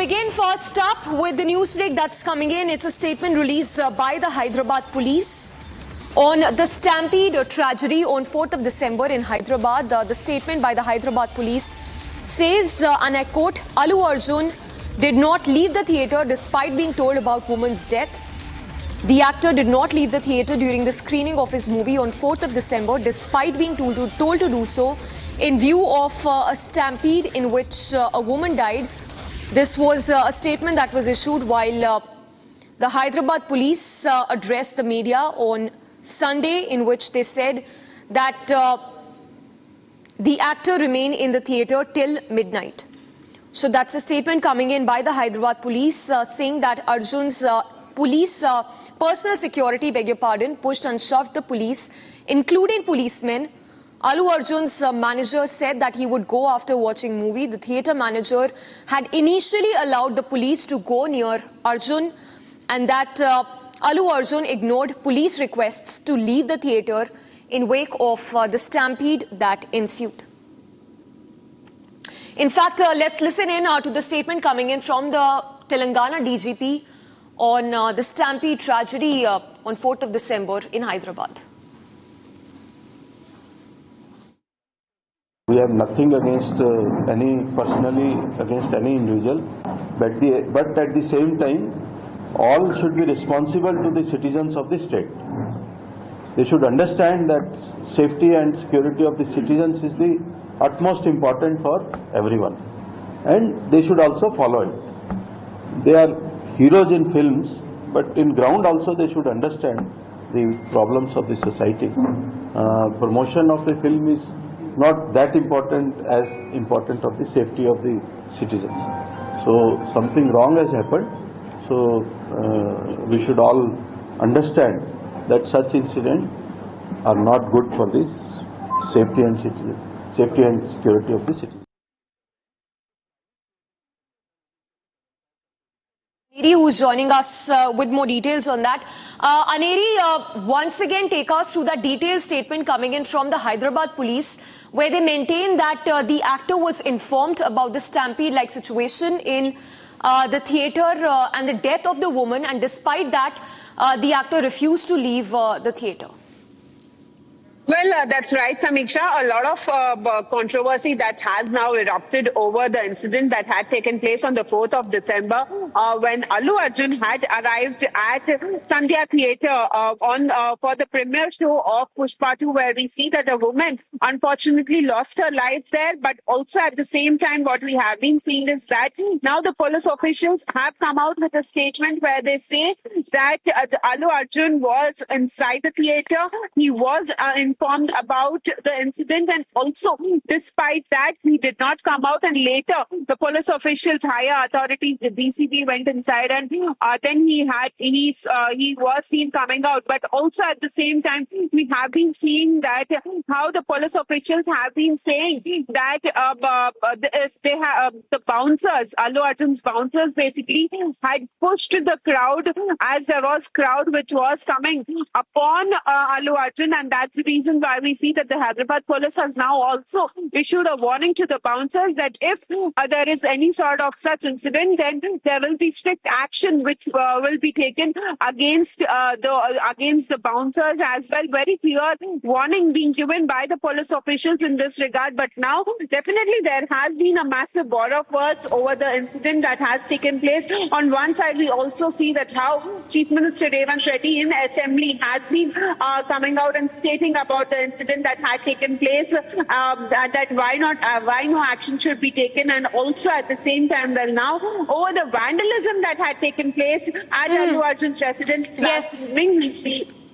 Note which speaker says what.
Speaker 1: begin first up with the news break that's coming in. It's a statement released by the Hyderabad police on the Stampede tragedy on 4th of December in Hyderabad. The statement by the Hyderabad police says, and I quote, Allu Arjun did not leave the theatre despite being told about woman's death. The actor did not leave the theatre during the screening of his movie on 4th of December despite being told to do so in view of a stampede in which a woman died. This was a statement that was issued while the Hyderabad police addressed the media on Sunday, in which they said that the actor remained in the theatre till midnight. So that's a statement coming in by the Hyderabad police saying that Arjun's police personal security, pushed and shoved the police, including policemen. Allu Arjun's manager said that he would go after watching movie. The theatre manager had initially allowed the police to go near Arjun, and that Allu Arjun ignored police requests to leave the theatre in wake of the stampede that ensued. In fact, let's listen in to the statement coming in from the Telangana DGP on the stampede tragedy on 4th of December in Hyderabad.
Speaker 2: We have nothing against personally against any individual, but at the same time, all should be responsible to the citizens of the state. They should understand that safety and security of the citizens is the utmost important for everyone, and they should also follow it. They are heroes in films, but in ground also they should understand the problems of the society. Promotion of the film is not that important as important of the safety of the citizens. So something wrong has happened. So we should all understand that such incidents are not good for the safety and security of the citizens.
Speaker 1: Aneri, who's joining us with more details on that. Aneri, once again take us through that detailed statement coming in from the Hyderabad police, where they maintain that the actor was informed about the stampede-like situation in the theatre and the death of the woman, and despite that, the actor refused to leave the theatre.
Speaker 3: Well, that's right, Samiksha. A lot of controversy that has now erupted over the incident that had taken place on the 4th of December when Allu Arjun had arrived at Sandhya Theatre for the premiere show of Pushpa 2, where we see that a woman unfortunately lost her life there. But also at the same time, what we have been seeing is that now the police officials have come out with a statement where they say that Allu Arjun was inside the theatre. He was informed about the incident, and also despite that he did not come out, and later the police officials, higher authorities, the DCP went inside, and then he was seen coming out. But also at the same time we have been seeing that how the police officials have been saying that the bouncers, Allu Arjun's bouncers, basically had pushed the crowd, as there was crowd which was coming upon Allu Arjun, and that's the reason why we see that the Hyderabad police has now also issued a warning to the bouncers that if there is any sort of such incident, then there will be strict action which will be taken against the bouncers as well. Very clear warning being given by the police officials in this regard. But now definitely there has been a massive war of words over the incident that has taken place. On one side, we also see that how Chief Minister Revanth Reddy in Assembly has been coming out and stating about the incident that had taken place, that why no action should be taken, and also at the same time, well, now over the vandalism that had taken place at Allu Arjun's residence last evening, we see